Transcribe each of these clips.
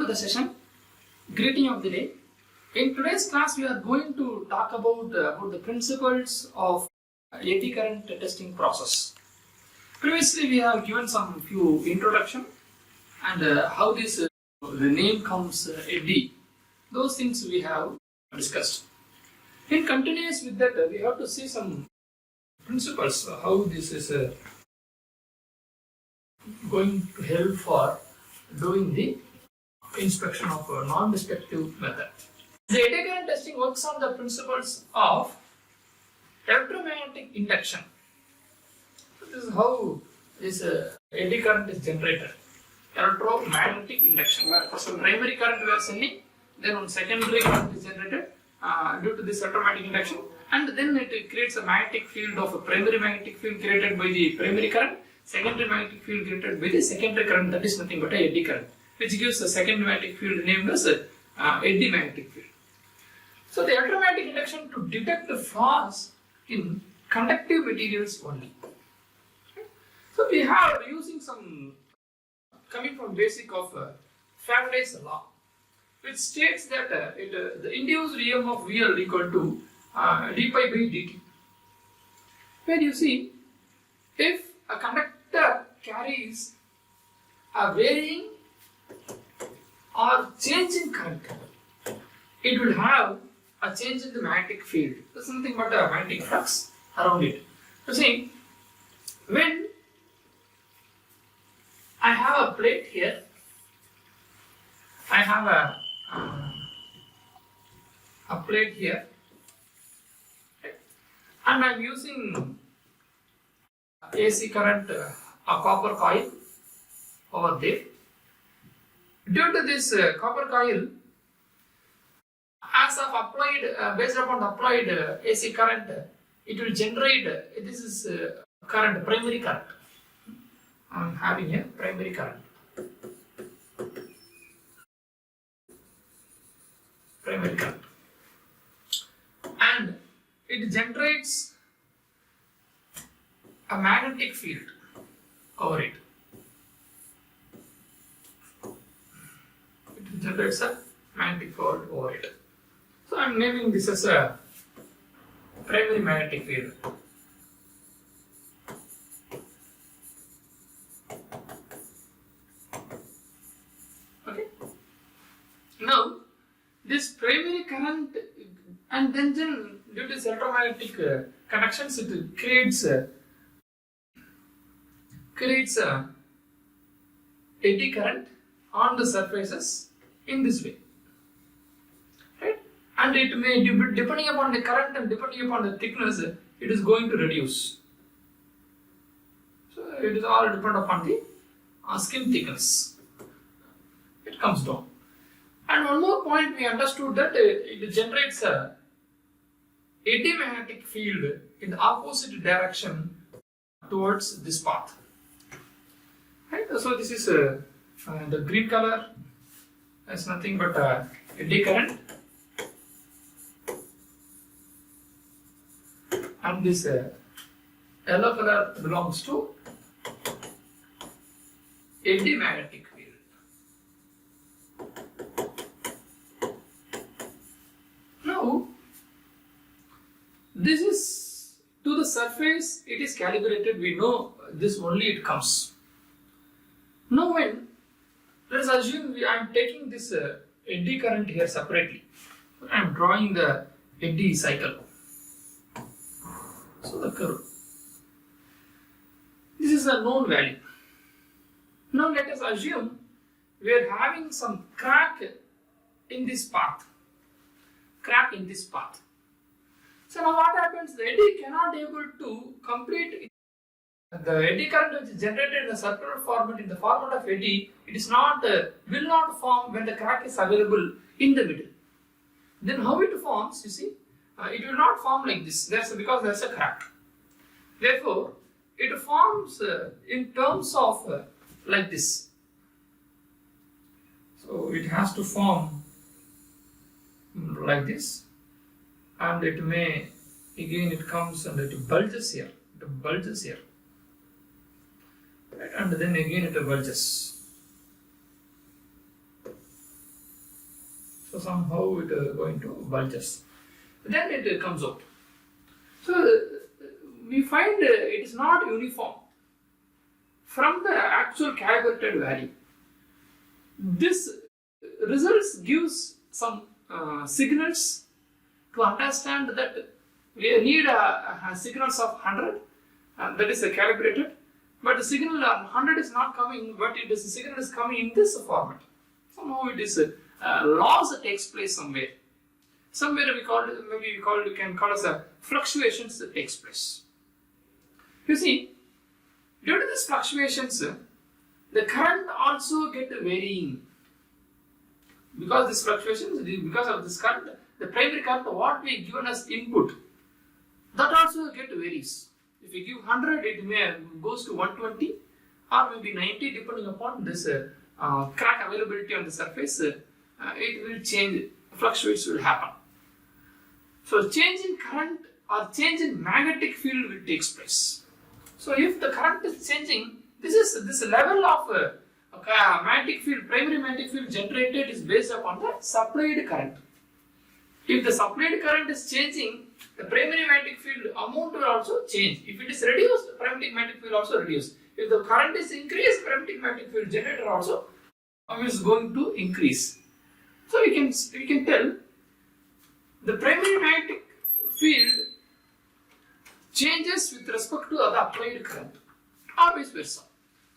the session. Greeting of the day. In today's class, we are going to talk about the principles of eddy current testing process. Previously, we have given some few introduction and how this the name comes eddy. Those things we have discussed. In continuous with that, we have to see some principles how this is going to help for doing the inspection of a non-destructive method. The eddy current testing works on the principles of electromagnetic induction. So this is how this eddy current is generated. Electromagnetic induction. First one primary current we are sending, then one secondary current is generated due to this electromagnetic induction, and then it creates a magnetic field of a primary magnetic field created by the primary current, secondary magnetic field created by the secondary current, that is nothing but a eddy current, which gives a secondary magnetic field named as eddy magnetic field. So the electromagnetic induction to detect the flaws in conductive materials only. So we have using some coming from basic of Faraday's law, which states that the induced EMF VL equal to d pi by dt. Where you see, if a conductor carries a varying or change in current, it will have a change in the magnetic field. There's nothing but a magnetic flux around it. You see, when I have a plate here, I have a plate here, and I am using AC current, a copper coil over there. Due to this copper coil, as of applied, based upon the applied AC current, it will generate, this is current, primary current. I am having a primary current. Primary current. And it generates a magnetic field over it. It generates a magnetic field over it. So I am naming this as a primary magnetic field. Okay. Now, this primary current, and then due to this electromagnetic conductions, it creates eddy current on the surfaces in this way, right? And it may, depending upon the current and depending upon the thickness, it is going to reduce. So it is all depend upon the skin thickness. It comes down. And one more point, we understood that it generates a eddy magnetic field in the opposite direction towards this path. Right? So this is the green color is nothing but eddy current, and this yellow color belongs to eddy magnetic field. Now, this is to the surface, it is calibrated, we know this only it comes. Now when, let us assume I am taking this eddy current here separately. I am drawing the eddy cycle. So the curve. This is a known value. Now let us assume we are having some crack in this path. Crack in this path. So now what happens? The eddy cannot able to complete. The eddy current which is generated in the circular format, in the format of eddy, it is not will not form when the crack is available in the middle. Then how it forms? You see, it will not form like this. Because there is a crack. Therefore, it forms in terms of like this. So it has to form like this, and it may again it comes and it bulges here. It bulges here. Right? And then again it bulges. So somehow it is going to bulges. Then it comes out. So we find it is not uniform from the actual calibrated value. This results gives some signals to understand that we need signals of 100, and that is calibrated, but the signal 100 is not coming, but the signal is coming in this format. Somehow it is loss that takes place somewhere. Somewhere we can call it a fluctuations that takes place. You see, due to these fluctuations, the current also get varying. Because these fluctuations, because of this current, the primary current, what we given as input, that also get varies. If we give 100, it may goes to 120 or maybe 90, depending upon this crack availability on the surface. It will change. Fluctuations will happen. So change in current or change in magnetic field will take place. So if the current is changing, this level of magnetic field, primary magnetic field generated is based upon the supplied current. If the supplied current is changing, the primary magnetic field amount will also change. If it is reduced, the primary magnetic field also reduce. If the current is increased, primary magnetic field generator also is going to increase. So we can tell the primary magnetic field changes with respect to the applied current, or vice versa.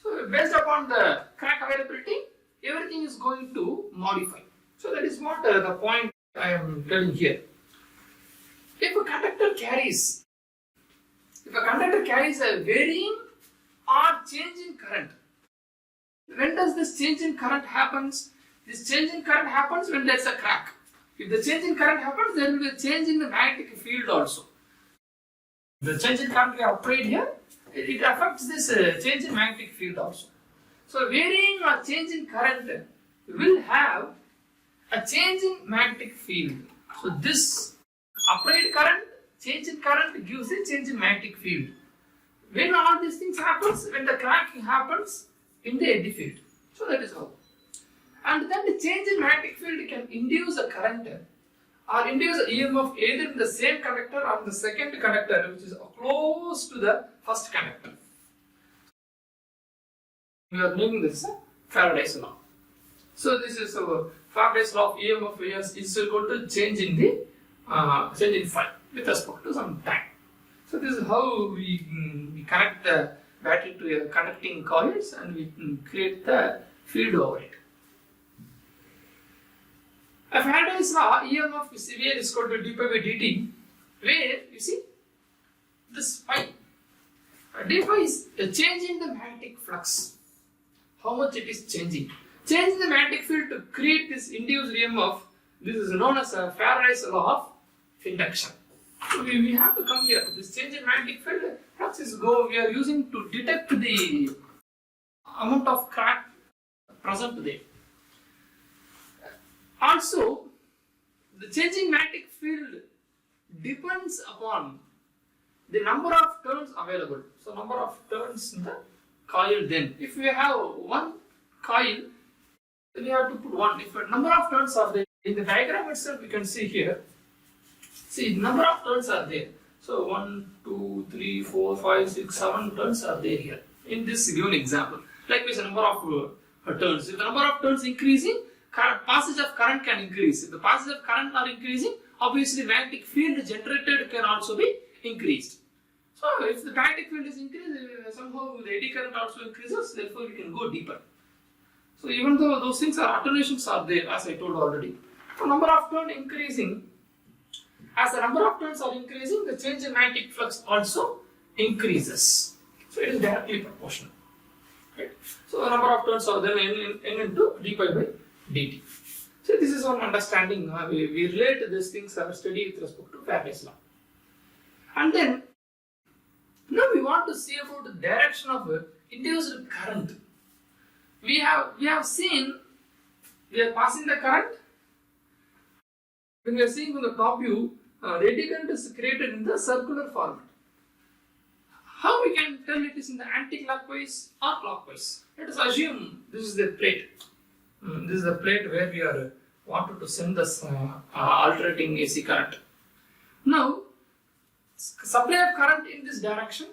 So based upon the crack availability, everything is going to modify. So that is what the point I am telling here. If a conductor carries a varying or change in current, when does this change in current happens? This change in current happens when there is a crack. If the change in current happens, there will be a change in the magnetic field also. The change in current we have applied here, it affects this change in magnetic field also. So varying or change in current will have a change in magnetic field. So this applied current, change in current gives a change in magnetic field. When all these things happens, when the cracking happens in the eddy field. So that is how. And then the change in magnetic field can induce a current or induce an EMF either in the same conductor or in the second conductor, which is close to the first conductor. We are naming this Faraday's law. So this is Faraday's law of EMF is equal to change in phi with respect to some time. So this is how we connect the battery to conducting coils and we create the field over it. A Faraday's law, EMF is equal to d pi by dt, where you see this phi. D phi is a change in the magnetic flux. How much it is changing. Change in the magnetic field to create this induced EMF. This is known as a Faraday's law of induction. So we have to come here. This change in magnetic field flux is we are using to detect the amount of crack present there. Also, the changing magnetic field depends upon the number of turns available. So, number of turns in the coil then. If we have one coil, then we have to put one. If a number of turns are there, in the diagram itself we can see here. See, number of turns are there. So, 1, 2, 3, 4, 5, 6, 7 turns are there here. In this given example. Likewise, the number of turns. If the number of turns increasing, passage of current can increase. If the passage of current are increasing, obviously magnetic field generated can also be increased. So if the magnetic field is increased, somehow the eddy current also increases, therefore we can go deeper. So even though those things are attenuations are there, as I told already. So number of turns increasing, as the number of turns are increasing, the change in magnetic flux also increases. So it is directly proportional. Right? So the number of turns are then n into d pi by dt. So this is one understanding. We relate these things are study with respect to Faraday's law. And then now we want to see about the direction of induced current. We have seen we are passing the current. When we are seeing from the top view, the eddy current is created in the circular format. How we can tell it is in the anti-clockwise or clockwise? Let us assume this is the plate. This is the plate where we are wanted to send this alternating AC current. Now, supply of current in this direction,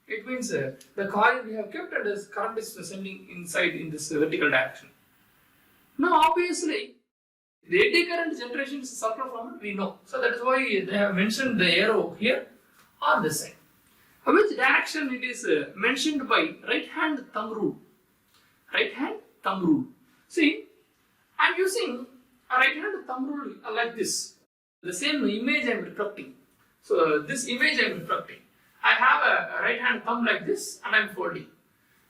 it means the coil we have kept and the current is sending inside in this vertical direction. Now, obviously, the eddy current generation is circular format, we know. So that is why they have mentioned the arrow here or this side. Which direction it is mentioned by right hand thumb rule. Right hand thumb rule. See, I am using a right hand thumb rule like this. The same image I am reflecting. So this image I am reflecting. I have a right hand thumb like this and I am folding.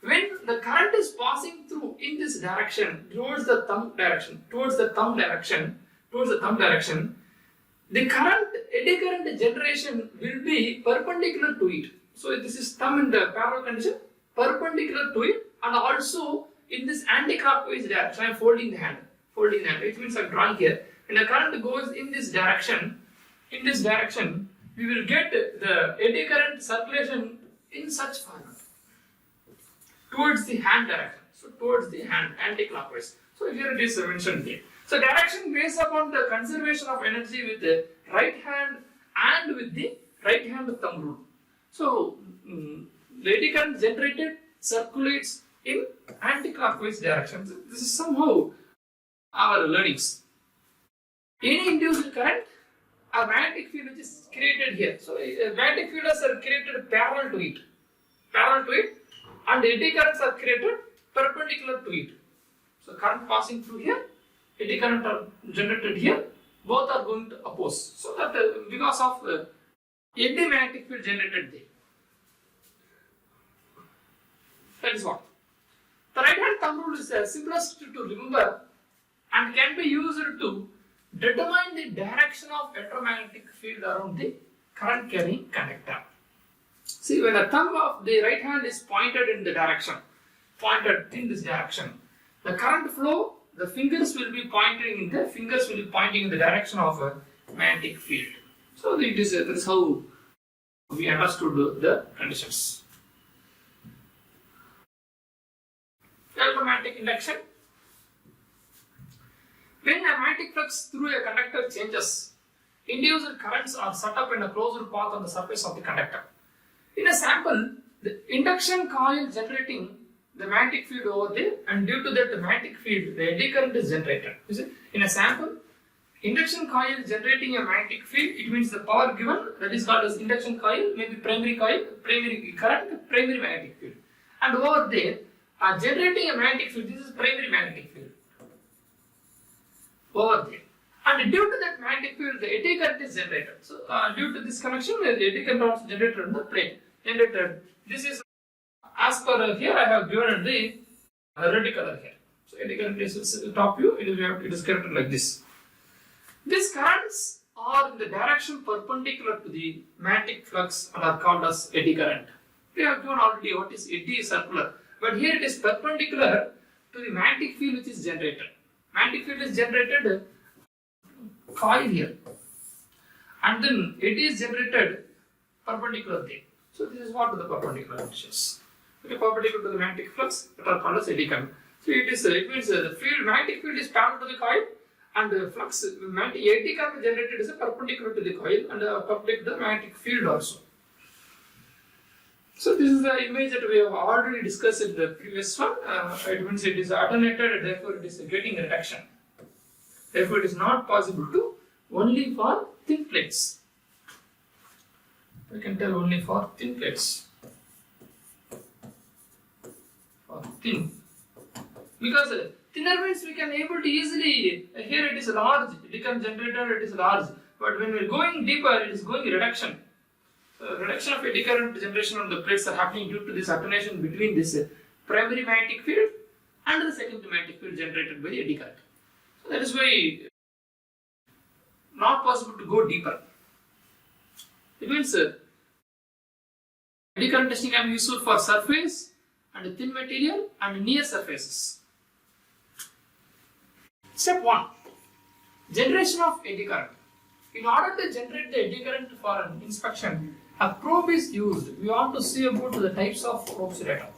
When the current is passing through in this direction, towards the thumb direction, the current, eddy current generation will be perpendicular to it. So this is thumb in the parallel condition, perpendicular to it, and also in this anti-clockwise direction. I am folding the hand, which means I am drawing here. When the current goes in this direction, we will get the eddy current circulation in such format. Towards the hand direction. So towards the hand, anti-clockwise. So here it is mentioned here. So direction based upon the conservation of energy with the right hand and with the right hand thumb rule. So the eddy current generated circulates in anti-clockwise direction. So this is somehow our learnings. Any induced current, a magnetic field which is created here. So magnetic fields are created parallel to it. And eddy currents are created perpendicular to it. So current passing through here, eddy current are generated here, both are going to oppose. So that because of eddy magnetic field generated there. That is what. The right hand thumb rule is the simplest to remember and can be used to determine the direction of electromagnetic field around the current carrying conductor. See, when the thumb of the right hand is pointed in this direction, the current flow, the fingers will be pointing in the direction of a magnetic field. So that is how we understood the conditions. Electromagnetic induction. When a magnetic flux through a conductor changes, induced currents are set up in a closed path on the surface of the conductor. In a sample, the induction coil generating the magnetic field over there, and due to that magnetic field, the eddy current is generated. You see, in a sample, induction coil generating a magnetic field, it means the power given, that is called as induction coil, maybe primary coil, primary current, primary magnetic field. And over there, generating a magnetic field, this is primary magnetic field. Over there. And due to that magnetic field, the eddy current is generated. So, due to this connection, the eddy current is generated on the plane. This is, as per here, I have given the red color here. So, eddy current is top view, it is connected like this. These currents are in the direction perpendicular to the magnetic flux and are called as eddy current. We have given already what is eddy circular, but here it is perpendicular to the magnetic field which is generated. Magnetic field is generated coil here, and then eddy is generated perpendicular there. So this is what the perpendicular conditions. Perpendicular to the magnetic flux, that are called as eddy current. So it means the field, magnetic field is parallel to the coil, and the flux, eddy current generated is perpendicular to the coil and perpendicular to the magnetic field also. So this is the image that we have already discussed in the previous one. It means it is alternated, therefore it is getting reduction. Therefore it is not possible to only for thin plates. We can tell only for thin plates. For thin. Because thinner means we can able to easily, here it is large, eddy current generator it is large. But when we are going deeper, it is going reduction. Reduction of eddy current generation on the plates are happening due to this alternation between this primary magnetic field and the secondary magnetic field generated by the eddy current. So that is why not possible to go deeper. It means eddy current testing can be useful for surface and thin material and near surfaces. Step 1. Generation of eddy current. In order to generate the eddy current for an inspection, a probe is used. We want to see about the types of probes later.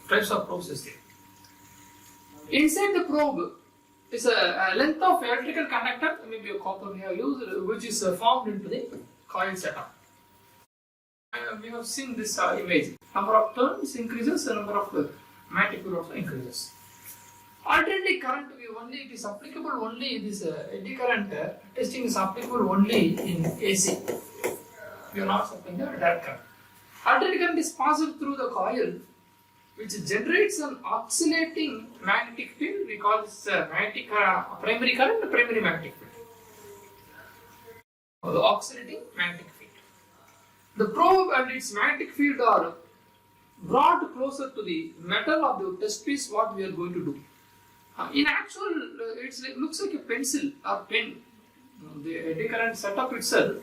Types of probes is there. Inside the probe, It's a length of electrical conductor, maybe a copper we have used, which is formed into the coil setup. We have seen this image. Number of turns increases, the number of magnetic field also increases. Alternating current, it is applicable only, this eddy current testing is applicable only in AC. We are not supplying the direct current. Alternating current is passed through the coil, which generates an oscillating magnetic field. We call this magnetic primary current, the primary magnetic field. Or the oscillating magnetic field. The probe and its magnetic field are brought closer to the metal of the test piece. What we are going to do. In actual, it looks like a pencil or pen. The eddy current setup itself,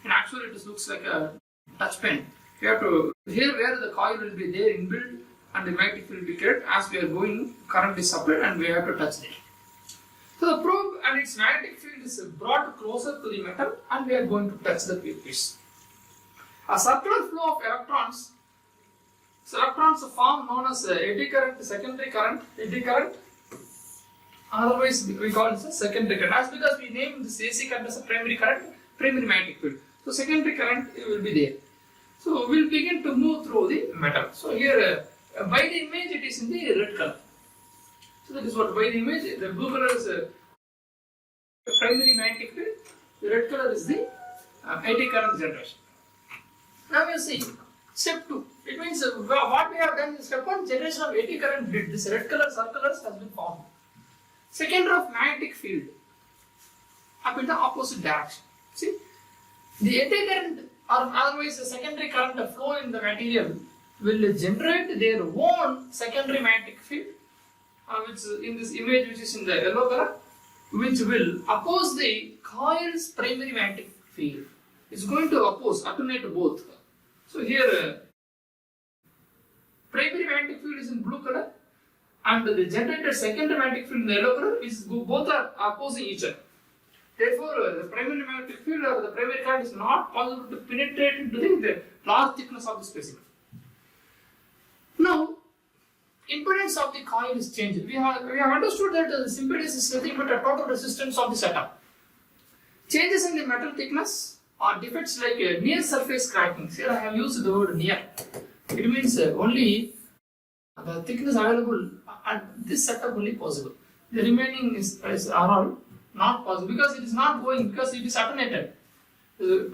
in actual, it looks like a touch pen. We have to, here where the coil will be there inbuilt and the magnetic field will be created, as we are going, current is supplied and we have to touch there. So the probe and its magnetic field is brought closer to the metal and we are going to touch the piece. A circular flow of electrons, form known as eddy current, secondary current, eddy current. Otherwise, we call it a secondary current. That's because we named this AC current as a primary current, primary magnetic field. So secondary current will be there. So we'll begin to move through the metal. So here, by the image, it is in the red color. So that is what by the image, the blue color is primary magnetic field. The red color is the eddy current generation. Now you see step 2. It means what we have done is step 1, generation of eddy current did. This red color circulars has been formed. Second of magnetic field up in the opposite direction. See, the eddy current or otherwise the secondary current flow in the material will generate their own secondary magnetic field, which in this image, which is in the yellow color, which will oppose the coil's primary magnetic field. It's going to alternate both. So here, primary magnetic field is in blue color, and the generated secondary magnetic field in the yellow color is both are opposing each other. Therefore, the primary magnetic field or the primary current is not possible to penetrate into the large thickness of the specimen. Now, impedance of the coil is changed. We have understood that the impedance is nothing but a total resistance of the setup. Changes in the metal thickness or defects like near surface cracking. Here I have used the word near. It means only the thickness available at this setup only possible. The remaining are all not possible because it is not going, because it is alternated.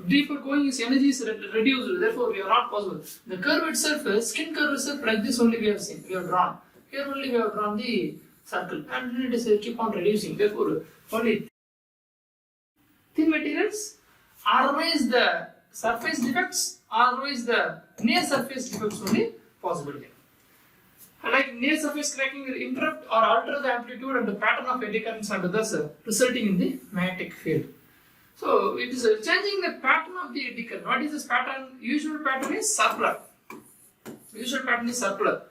Deeper going, its energy is reduced, therefore we are not possible. The curve itself, skin curve itself, like this only we have seen, we have drawn. Here only we have drawn the circle and it is keep on reducing. Therefore, only thin materials, otherwise the surface defects, otherwise the near surface defects only possible here. Like near surface cracking will interrupt or alter the amplitude and the pattern of eddy currents and thus resulting in the magnetic field. So it is changing the pattern of the eddy current. What is this pattern? Usual pattern is circular. Usual pattern is circular.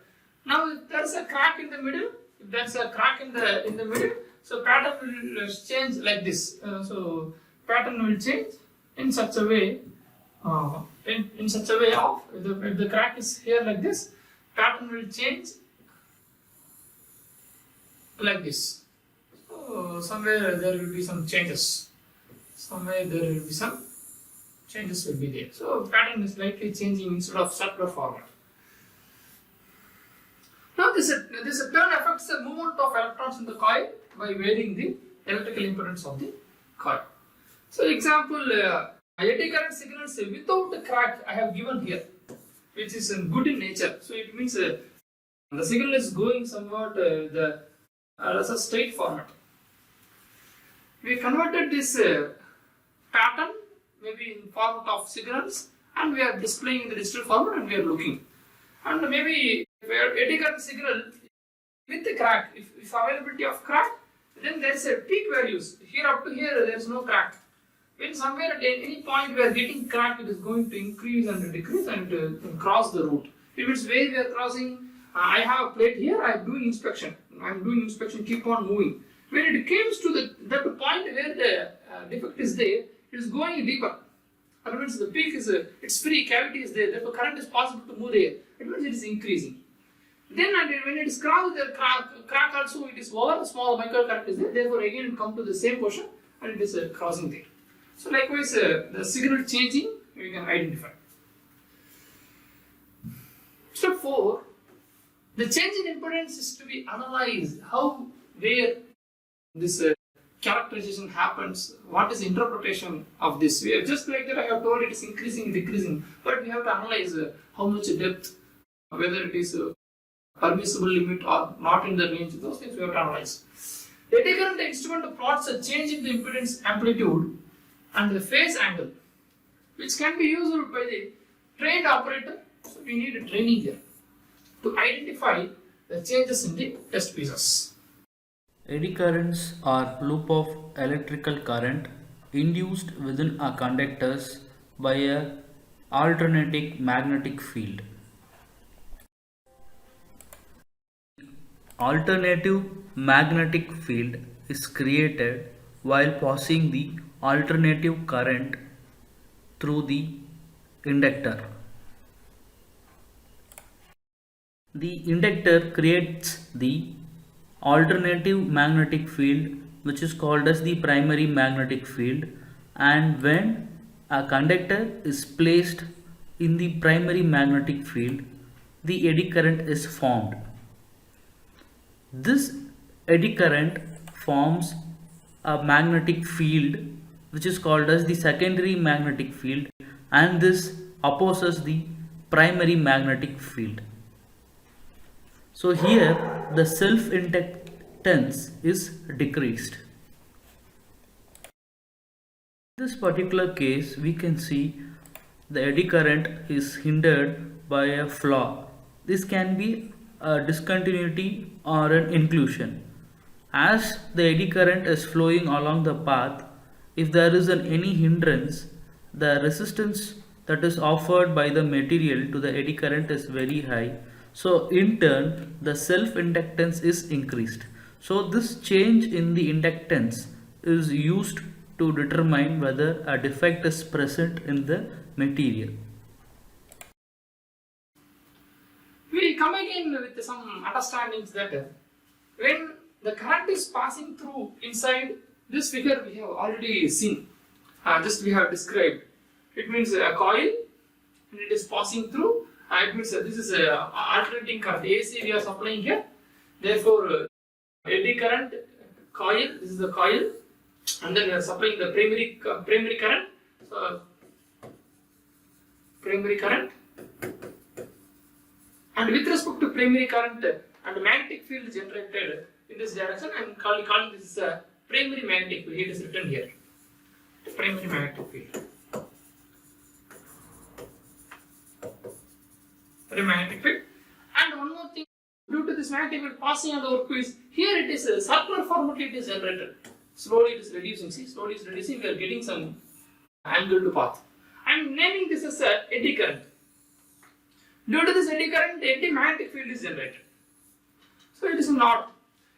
Now if there is a crack in the middle, so pattern will change like this. So pattern will change in such a way, in such a way of if the crack is here like this, pattern will change like this. So somewhere there will be some changes. Somewhere there will be some changes will be there. So pattern is slightly changing instead of circular format. Now this turn affects the movement of electrons in the coil by varying the electrical impedance of the coil. So example, eddy current signals without a crack I have given here, which is good in nature. So it means the signal is going somewhat as a straight format. We converted this pattern maybe in format of signals and we are displaying in the digital format and we are looking. And maybe eddy current signal with the crack, if availability of crack, then there is a peak values. Here up to here there is no crack. When somewhere at any point we are getting crack, it is going to increase and decrease and cross the route. It means where we are crossing, I have a plate here, I am doing inspection. Keep on moving. When it comes to that point where the defect is there, it is going deeper. That means the peak is, it's free, cavity is there, therefore current is possible to move there. It means it is increasing. Then when it is crossed the crack also, it is over, small microcurrent is there, therefore again it comes to the same portion and it is crossing there. So likewise the signal changing we can identify. Step 4, the change in impedance is to be analyzed, where this characterization happens, what is the interpretation of this. We have just like that I have told it is increasing, decreasing, but we have to analyze how much depth, whether it is permissible limit or not in the range, those things we have to analyze. The eddy current instrument plots a change in the impedance amplitude and the phase angle, which can be used by the trained operator. So we need a training here to identify the changes in the test pieces. Eddy currents are loop of electrical current induced within a conductors by a alternating magnetic field. Alternative magnetic field is created while passing the alternative current through the inductor. The inductor creates the alternative magnetic field, which is called as the primary magnetic field, and when a conductor is placed in the primary magnetic field, the eddy current is formed. This eddy current forms a magnetic field which is called as the secondary magnetic field, and this opposes the primary magnetic field. So here the self-inductance is decreased. In this particular case we can see the eddy current is hindered by a flaw. This can be a discontinuity or an inclusion. As the eddy current is flowing along the path, if there is any hindrance, the resistance that is offered by the material to the eddy current is very high. So in turn the self-inductance is increased. So this change in the inductance is used to determine whether a defect is present in the material. We come again with some understandings that when the current is passing through inside this figure we have already seen, just we have described. It means a coil and it is passing through. It means this is alternating current. AC we are supplying here. Therefore, eddy current, coil, this is the coil, and then we are supplying the primary current. So, primary current. And with respect to primary current and magnetic field generated in this direction, I am calling this primary magnetic field. It is written here. Primary magnetic field. Magnetic field. And one more thing, due to this magnetic field passing on the workpiece, here it is a circular format it is generated. Slowly it is reducing. See, slowly it is reducing. We are getting some angle to path. I am naming this as eddy current. Due to this eddy current, the eddy magnetic field is generated. So it is in order.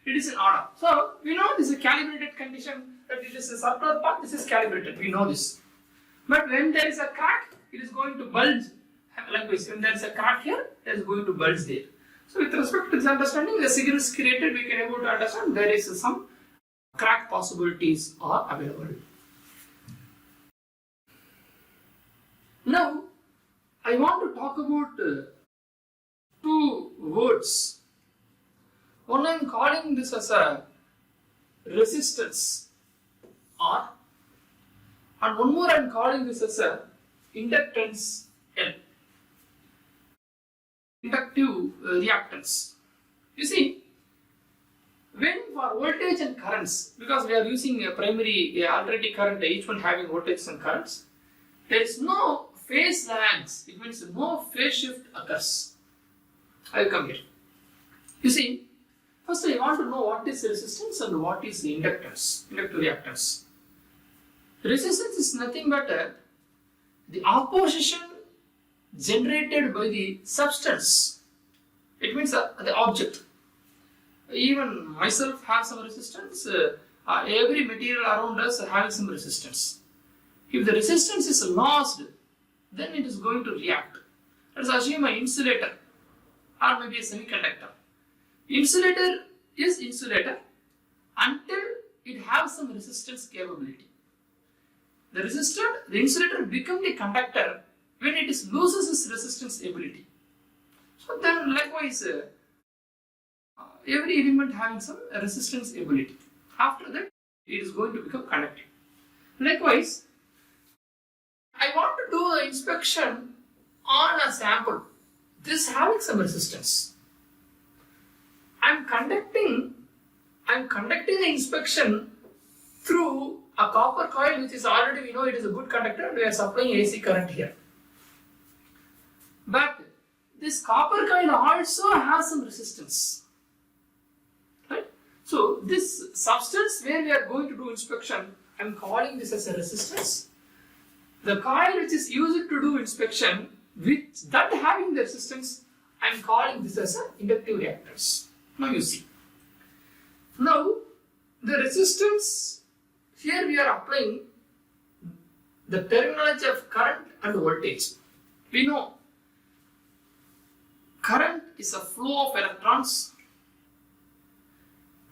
It is in order. So we know this is a calibrated condition that it is a circular path. This is calibrated. We know this. But when there is a crack, it is going to bulge. Likewise, when there is a crack here, there is going to bulge there. So with respect to this understanding, the signal is created, we can able to understand there is some crack possibilities are available. Now, I want to talk about two words. One I am calling this as a resistance R, and one more I am calling this as a inductance L. Inductive reactance. You see, when for voltage and currents, because we are using a primary alternating current, each one having voltage and currents, there is no phase lags. It means no phase shift occurs. I will come here. You see, first I want to know what is resistance and what is inductance, inductive reactance. Resistance is nothing but the opposition generated by the substance. It means the object. Even myself have some resistance. Every material around us having some resistance. If the resistance is lost, then it is going to react. Let's assume an insulator. or maybe a semiconductor. Insulator is insulator until it has some resistance capability. The insulator becomes the conductor when it loses its resistance ability. So then likewise, every element having some resistance ability. After that, it is going to become conductive. Likewise, I want to do an inspection on a sample. This having some resistance. I am conducting the inspection through a copper coil, which is already, we know it is a good conductor, and we are supplying AC current here. But this copper coil also has some resistance. Right? So this substance where we are going to do inspection, I am calling this as a resistance. The coil which is used to do inspection, with that having the resistance, I am calling this as an inductive reactance. Now you see. Now the resistance, here we are applying the terminology of current and voltage. We know current is a flow of electrons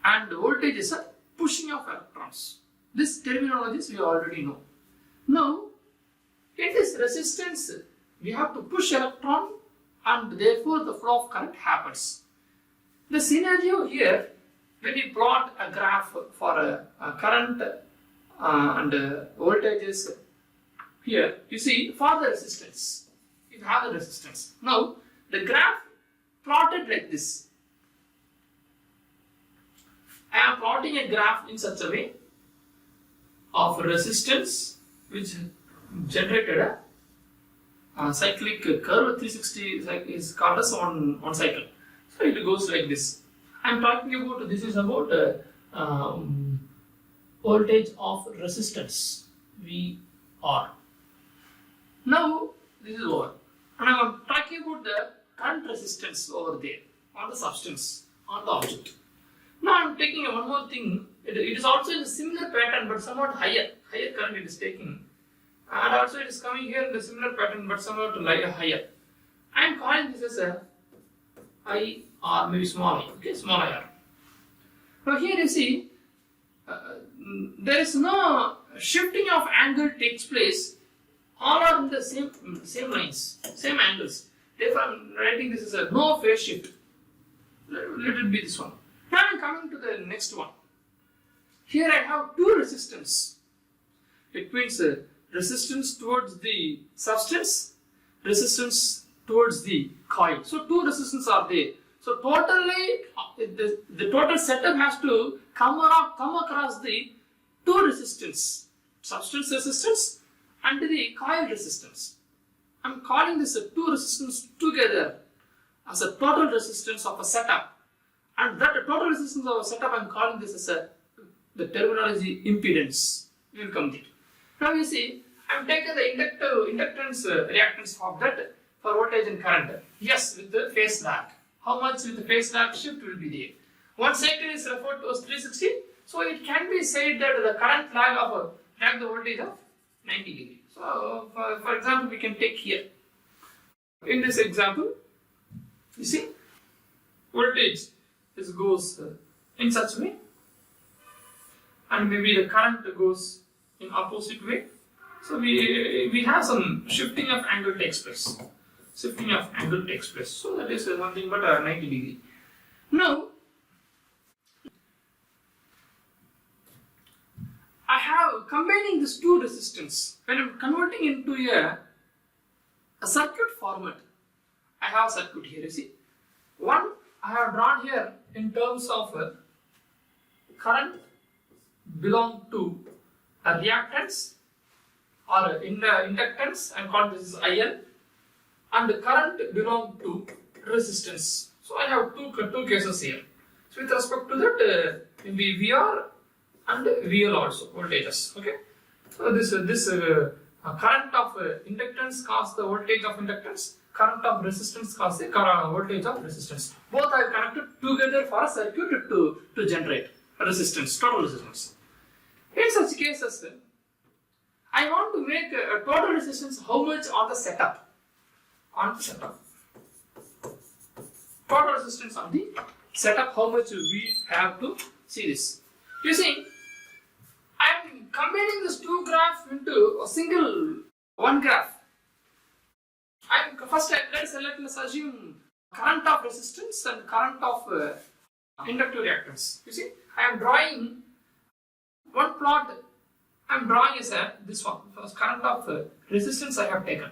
and voltage is a pushing of electrons. This terminologies we already know. Now, in this resistance, we have to push electron and therefore the flow of current happens. The scenario here, when we plot a graph for a current and voltages here, you see for the resistance, you have the resistance. Now, the graph plotted like this. I am plotting a graph in such a way of resistance which generated a cyclic curve. 360 is called as one cycle. So it goes like this. I am talking about, this is about voltage of resistance VR. Now this is over. And I am talking about the current resistance over there on the substance, on the object. Now I am taking one more thing. It is also in a similar pattern but somewhat higher current it is taking. And also it is coming here in a similar pattern but somewhat higher. I am calling this as a IR, maybe small I, okay, small IR. Now here you see, there is no shifting of angle takes place. All are in the same lines, same angles. Therefore, I am writing this as a no phase shift. Let it be this one. Now I am coming to the next one. Here I have two resistance. It means resistance towards the substance, resistance towards the coil. So two resistance are there. So totally, the total setup has to come across the two resistance, substance resistance and the coil resistance. I am calling this a two resistance together as a total resistance of a setup. And that total resistance of a setup, I am calling this as the terminology impedance. We will come there. Now you see, I am taking the inductance reactance of that for voltage and current. Yes, with the phase lag. How much with the phase lag shift will be there? One cycle is referred to as 360. So it can be said that the current lag the voltage of 90 degree. So for example, we can take here. In this example, you see, voltage goes in such way, and maybe the current goes in opposite way. So we have some shifting of angle takes place. Shifting of angle takes place. So that is something but 90 degree. Now I have combining these two resistance. When I am converting into a circuit format, I have circuit here. You see, one I have drawn here in terms of current belong to a reactance or inductance. I am calling this is IL, and the current belong to resistance. So I have two cases here. So with respect to that, maybe VR and VL also voltages. Okay. So this current of inductance causes the voltage of inductance. Current of resistance causes the voltage of resistance. Both are connected together for a circuit to generate resistance, total resistance. In such cases, I want to make a total resistance how much on the setup. On the setup. total resistance on the setup, how much we have to see this. You see, I am combining these two graphs into a single one graph. Let's assume current of resistance and current of inductive reactance. You see, I am drawing one plot. I am drawing is this one. First, current of resistance I have taken.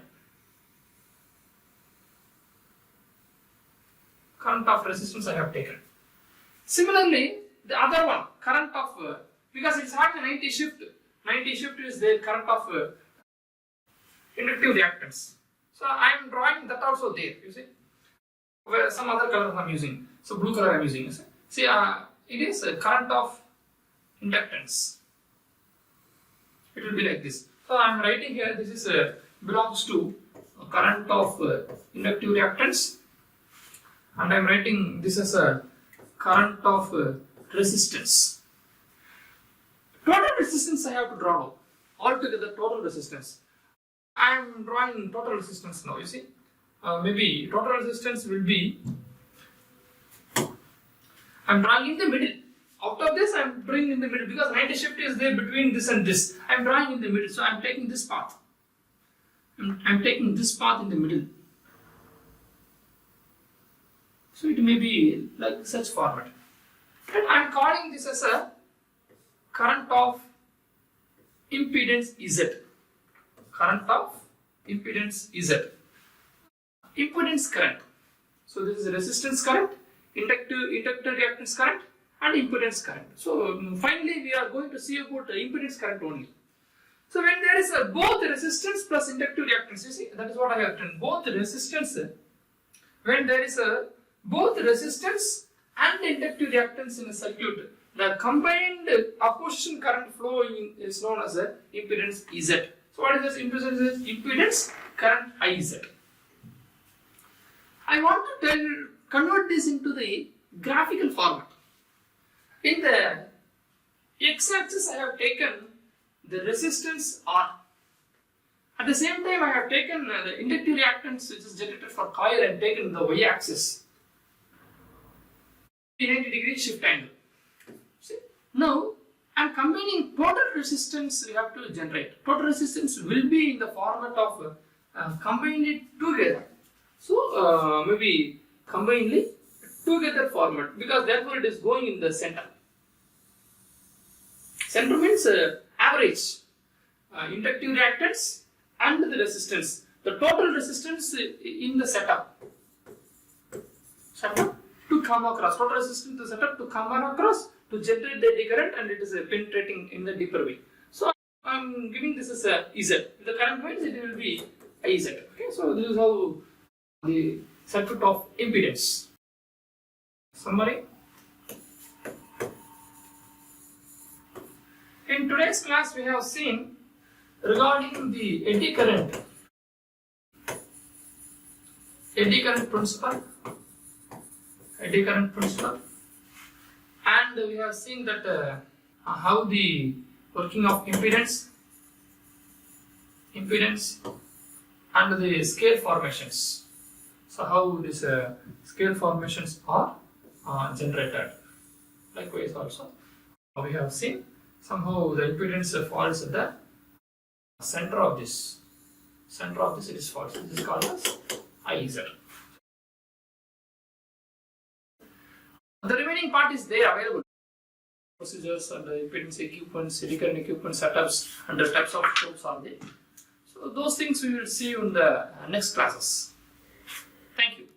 Current of resistance I have taken. Similarly, the other one, current of because it's having a 90 shift. 90 shift is the current of inductive reactance. So I am drawing that also there. You see, where some other color I am using. So blue color I am using. You see, it is a current of inductance. It will be like this. So I am writing here. This is belongs to current of inductive reactance, and I am writing this as a current of resistance. Total resistance I have to draw now. Altogether total resistance. I am drawing total resistance now. You see, maybe total resistance will be. I am drawing in the middle. Out of this, I am drawing in the middle because 90 shift is there between this and this. I am drawing in the middle, so I am taking this path. I am taking this path in the middle. So it may be like such format. And I am calling this as a current of impedance Z. Current of impedance Z. Impedance current. So this is resistance current, inductor reactance current, and impedance current. So finally we are going to see about impedance current only. So when there is both resistance plus inductive reactance, you see, that is what I have done. Both resistance, when there is both resistance and inductive reactance in a circuit, the combined opposition current flowing is known as a impedance Z. So what is this impedance? Impedance current IZ. I want to convert this into the graphical format. In the x-axis I have taken the resistance R. At the same time I have taken the inductive reactance which is generated for coil and taken the y-axis. 90-degree shift angle. See? Now I am combining total resistance we have to generate. Total resistance will be in the format of combine it together. So maybe combinedly together format, because therefore it is going in the center. Center means average inductive reactance and the resistance. The total resistance in the setup to come across. Total resistance to setup to come across to generate the eddy current, and it is penetrating in the deeper way. So I am giving this as a Z. If the current means it will be IZ. Okay, so this is how the circuit of impedance. Summary. In today's class we have seen regarding the eddy current principle, and we have seen that how the working of impedance and the scale formations. So how these scale formations are generated. Likewise also we have seen somehow the impedance falls at the center of this. It is false. This is called as IZ. The remaining part is there available. Procedures and impedance equipments, eddy current equipment setups, and the types of probes are there. So those things we will see in the next classes. Thank you.